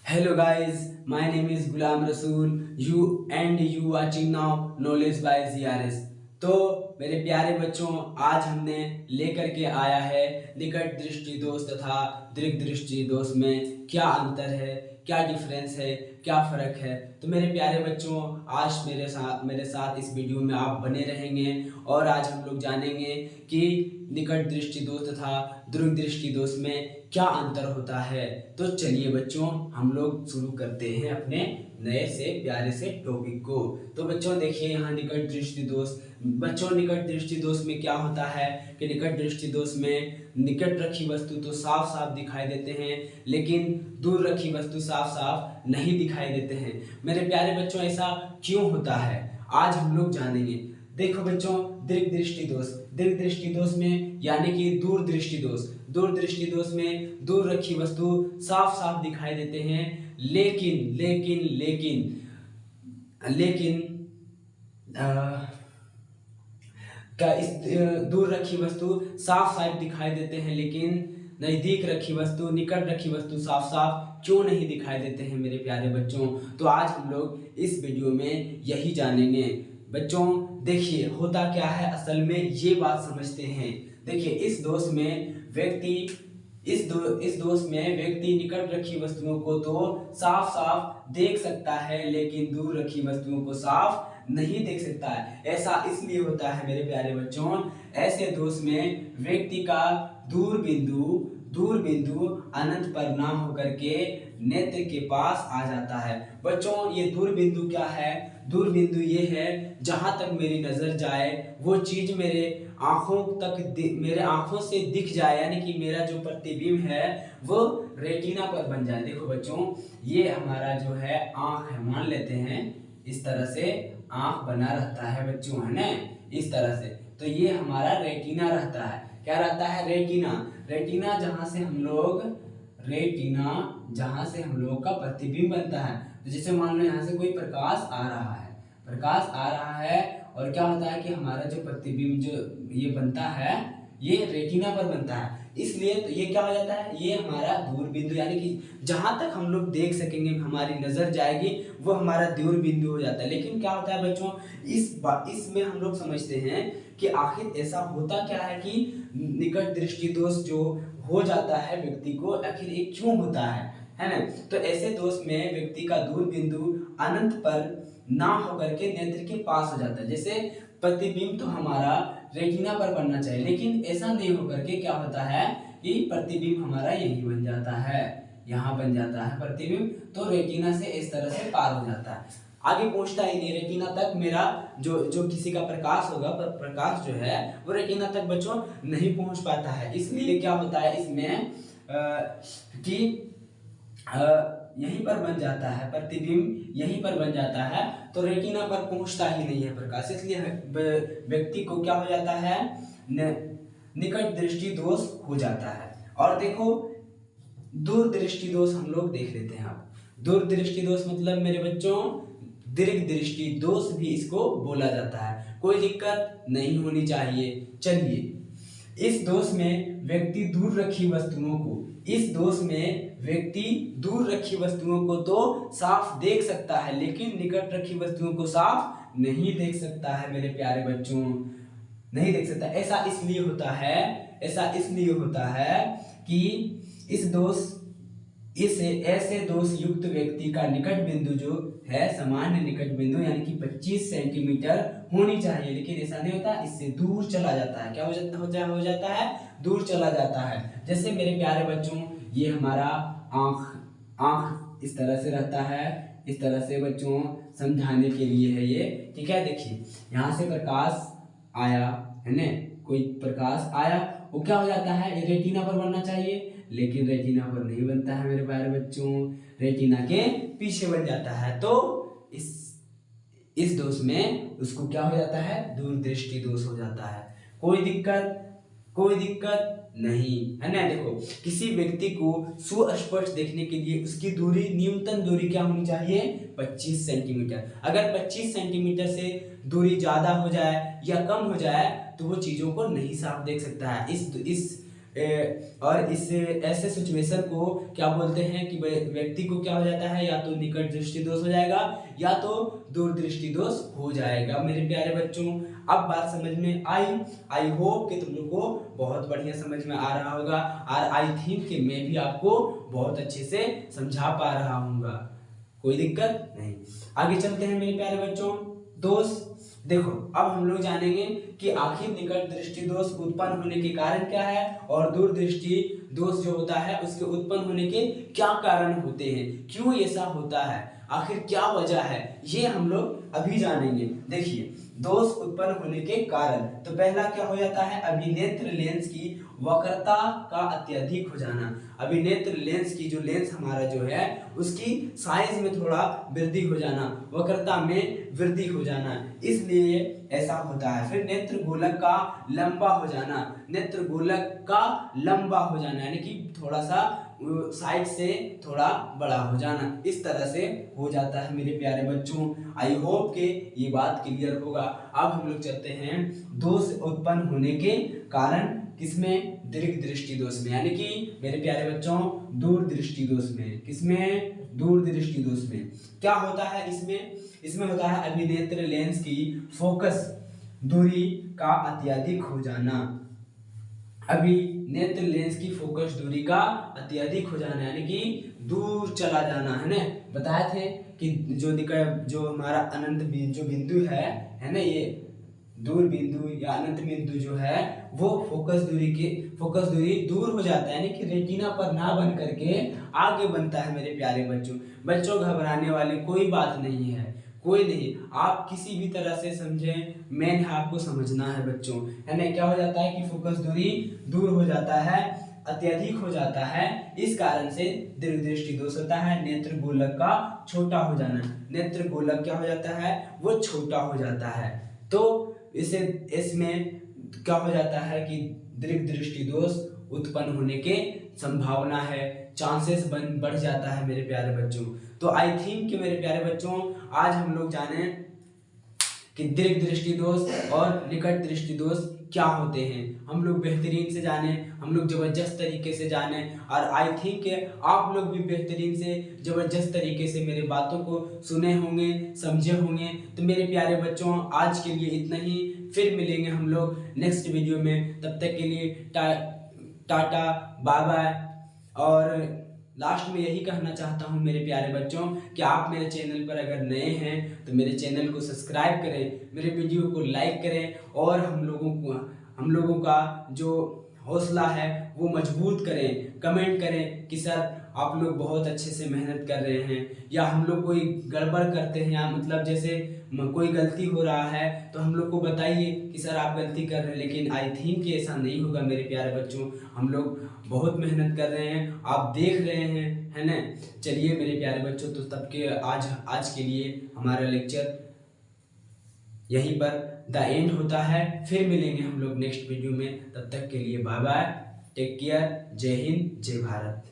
Hello guys, my name is Gulam Rasool. You watching now Knowledge by ZRS. तो मेरे प्यारे बच्चों, आज हमने लेकर के आया है निकट दृष्टि दोष तथा दीर्घ दृष्टि दोष में क्या अंतर है, क्या डिफरेंस है, क्या फ़र्क है। तो मेरे प्यारे बच्चों, आज मेरे साथ इस वीडियो में आप बने रहेंगे और आज हम लोग जानेंगे कि निकट दृष्टि दोष तथा दीर्घ दृष्टि दोष में क्या अंतर होता है। तो चलिए बच्चों, हम लोग शुरू करते हैं अपने नए से प्यारे से टॉपिक को। तो बच्चों देखिए, यहाँ निकट दृष्टि दोष। बच्चों, निकट दृष्टि दोष में क्या होता है कि निकट दृष्टि दोष में निकट रखी वस्तु तो साफ साफ दिखाई देते हैं, लेकिन दूर रखी वस्तु साफ साफ नहीं दिखाई देते हैं। मेरे प्यारे बच्चों, ऐसा क्यों होता है आज हम लोग जानेंगे। देखो बच्चों, दीर्घ दृष्टि दोष, दीर्घ दृष्टि दोष में यानी कि दूर दृष्टि दोष, दूर दृष्टि दोष में दूर रखी वस्तु साफ साफ दिखाई देते हैं, लेकिन लेकिन लेकिन लेकिन क्या इस दूर रखी वस्तु साफ साफ दिखाई देते हैं, लेकिन नजदीक रखी वस्तु, निकट रखी वस्तु साफ साफ क्यों नहीं दिखाई देते हैं मेरे प्यारे बच्चों। तो आज हम लोग इस वीडियो में यही जानेंगे। बच्चों देखिए, होता क्या है असल में, ये बात समझते हैं। देखिए, इस दोष में व्यक्ति निकट रखी वस्तुओं को तो साफ साफ देख सकता है, लेकिन दूर रखी वस्तुओं को साफ नहीं देख सकता है। ऐसा इसलिए होता है मेरे प्यारे बच्चों, ऐसे दोष में व्यक्ति का दूर बिंदु अनंत पर ना होकर के नेत्र के पास आ जाता है। बच्चों, ये दूर बिंदु क्या है? दूर बिंदु ये है जहां तक मेरी नजर जाए वो चीज मेरे आंखों से दिख जाए, यानी कि मेरा जो प्रतिबिंब है वो रेटिना पर बन जाए। देखो बच्चों, ये हमारा जो है आंख है, मान लेते हैं इस तरह से आंख बना रहता है बच्चों, है ना, इस तरह से। तो ये हमारा रेटिना रहता है। क्या रहता है? रेटिना। रेटिना जहां से हम लोग का प्रतिबिंब बनता है। तो जैसे मान लो यहाँ से कोई प्रकाश आ रहा है और क्या होता है कि हमारा जो प्रतिबिंब जो ये बनता है, ये रेटिना पर बनता है। इसलिए तो ये क्या हो जाता है, ये हमारा दूर बिंदु, यानी कि जहां तक हम लोग देख सकेंगे, हमारी नजर जाएगी, वो हमारा दूर बिंदु हो जाता है। लेकिन क्या होता है बच्चों, इसमें हम लोग समझते हैं कि आखिर ऐसा होता क्या है कि निकट दृष्टि दोष जो हो जाता है व्यक्ति को, आखिर ये क्यों होता है ना। तो ऐसे दोष में व्यक्ति का दूर बिंदु अनंत पर ना होकर के नेत्र के पास हो जाता है। जैसे प्रतिबिंब तो हमारा रेटिना पर बनना चाहिए, लेकिन ऐसा नहीं होकर के क्या होता है कि प्रतिबिंब हमारा यही बन जाता है, यहाँ बन जाता है प्रतिबिंब, तो रेटिना से इस तरह से पार हो जाता है, आगे पहुंचता ही नहीं। रेटिना तक मेरा जो किसी का प्रकाश होगा, प्रकाश जो है वो रेटिना तक बच्चों नहीं पहुंच पाता है। इसलिए क्या होता है इसमें कि यहीं पर बन जाता है, प्रतिबिंब यहीं पर बन जाता है, तो रेटिना पर पहुंचता ही नहीं है प्रकाश। इसलिए व्यक्ति को क्या हो जाता है, निकट दृष्टि दोष हो जाता है। और देखो, दूर दृष्टि दोष हम लोग देख लेते हैं। आप दूर दृष्टि दोष मतलब मेरे बच्चों दीर्घ दृष्टि दोष भी इसको बोला जाता है। कोई दिक्कत नहीं होनी चाहिए। चलिए, इस दोष में व्यक्ति दूर रखी वस्तुओं को तो साफ देख सकता है, लेकिन निकट रखी वस्तुओं को साफ नहीं देख सकता है मेरे प्यारे बच्चों, नहीं देख सकता। ऐसा इसलिए होता है कि ऐसे दोष युक्त व्यक्ति का निकट बिंदु जो है सामान्य निकट बिंदु यानी कि 25 सेंटीमीटर होनी चाहिए, लेकिन ऐसा नहीं होता, इससे दूर चला जाता है। क्या हो जाता है? दूर चला जाता है। जैसे मेरे प्यारे बच्चों, ये हमारा आंख इस तरह से रहता है, इस तरह से बच्चों समझाने के लिए है ये, ठीक है। देखिए, यहाँ से प्रकाश आया है ना, कोई प्रकाश आया, वो क्या हो जाता है, ये रेटिना पर बनना चाहिए, लेकिन रेटिना पर नहीं बनता है मेरे प्यारे बच्चों, रेटिना के पीछे बन जाता है। तो इस दोष में उसको क्या हो जाता है, दूर दृष्टि दोष हो जाता है। कोई दिक्कत नहीं, है ना। देखो, किसी व्यक्ति को सुस्पष्ट देखने के लिए उसकी न्यूनतम दूरी क्या होनी चाहिए, 25 सेंटीमीटर। अगर 25 सेंटीमीटर से दूरी ज्यादा हो जाए या कम हो जाए तो वो चीजों को नहीं साफ देख सकता है। इस और इस ऐसे सिचुएशन को क्या बोलते हैं कि व्यक्ति को क्या हो जाता है, या तो निकट दृष्टि दोष हो जाएगा या तो दूर दृष्टि दोष हो जाएगा। मेरे प्यारे बच्चों, अब बात समझ में आई होप कि तुम लोग को बहुत बढ़िया समझ में आ रहा होगा, और आई थिंक कि मैं भी आपको बहुत अच्छे से समझा पा रहा हूँगा, कोई दिक्कत नहीं। आगे चलते हैं मेरे प्यारे बच्चों। दोष देखो, अब हम लोग जानेंगे कि आखिर निकट दृष्टि दोष उत्पन्न होने के कारण क्या है, और दूर दृष्टि दोष जो होता है उसके उत्पन्न होने के क्या कारण होते हैं, क्यों ऐसा होता है, आखिर क्या वजह है, ये हम लोग अभी जानेंगे। देखिए, दोष उत्पन्न होने के कारण, तो पहला क्या हो जाता है, अभिनेत्र लेंस की वक्रता का अत्यधिक हो जाना। अभिनेत्र लेंस की जो लेंस हमारा जो है उसकी साइज में थोड़ा वृद्धि हो जाना, वक्रता में वृद्धि हो जाना, इसलिए ऐसा होता है। फिर नेत्र गोलक का लंबा हो जाना, नेत्र गोलक का लंबा हो जाना यानी कि थोड़ा सा साइड से थोड़ा बड़ा हो जाना, इस तरह से हो जाता है मेरे प्यारे बच्चों। आई होप के ये बात क्लियर होगा। अब हम लोग चलते हैं दोष उत्पन्न होने के कारण, किसमें, दीर्घ दृष्टि दोष में, यानी कि मेरे प्यारे बच्चों दूर दृष्टि दोष में। किसमें, दूर दृष्टि दोष में क्या होता है, इसमें होता है अभिनेत्र लेंस की फोकस दूरी का अत्यधिक हो जाना। अभिनेत्र लेंस की फोकस दूरी का अत्यधिक हो जाना यानी कि दूर चला जाना, है ना। बताए थे कि जो हमारा अनंत जो बिंदु है ना, ये दूर बिंदु या अनंत बिंदु जो है वो फोकस दूरी दूर हो जाता है, यानी कि रेटिना पर ना बन करके आगे बनता है मेरे प्यारे बच्चों। घबराने वाली कोई बात नहीं है, कोई नहीं, आप किसी भी तरह से समझें, मैंने आपको समझना है बच्चों, है ना। क्या हो जाता है कि फोकस दूरी दूर हो जाता है, अत्यधिक हो जाता है, इस कारण से दीर्घ दृष्टि दोष होता है। नेत्र गोलक का छोटा हो जाना, नेत्र गोलक क्या हो जाता है, वो छोटा हो जाता है, तो इसमें क्या हो जाता है कि दीर्घ दृष्टि दोष उत्पन्न होने के संभावना है, चांसेस बढ़ जाता है मेरे प्यारे बच्चों। तो आई थिंक कि मेरे प्यारे बच्चों आज हम लोग जाने कि दीर्घ दृष्टि दोष और निकट दृष्टि दोष क्या होते हैं, हम लोग बेहतरीन से जाने, हम लोग जबरदस्त तरीके से जाने, और आई थिंक आप लोग भी बेहतरीन से जबरदस्त तरीके से मेरे बातों को सुने होंगे, समझे होंगे। तो मेरे प्यारे बच्चों आज के लिए इतना ही, फिर मिलेंगे हम लोग नेक्स्ट वीडियो में, तब तक के लिए टाटा बाय बाय। और लास्ट में यही कहना चाहता हूँ मेरे प्यारे बच्चों कि आप मेरे चैनल पर अगर नए हैं तो मेरे चैनल को सब्सक्राइब करें, मेरे वीडियो को लाइक करें, और हम लोगों का जो हौसला है वो मजबूत करें, कमेंट करें कि सर आप लोग बहुत अच्छे से मेहनत कर रहे हैं, या हम लोग कोई गड़बड़ करते हैं, या मतलब जैसे कोई गलती हो रहा है तो हम लोग को बताइए कि सर आप गलती कर रहे हैं, लेकिन आई थिंक ऐसा नहीं होगा मेरे प्यारे बच्चों, हम लोग बहुत मेहनत कर रहे हैं, आप देख रहे हैं, है ना। चलिए मेरे प्यारे बच्चों, तो तब के आज के लिए हमारा लेक्चर यहीं पर द एंड होता है, फिर मिलेंगे हम लोग नेक्स्ट वीडियो में, तब तक के लिए बाय बाय, टेक केयर, जय हिंद, जय भारत।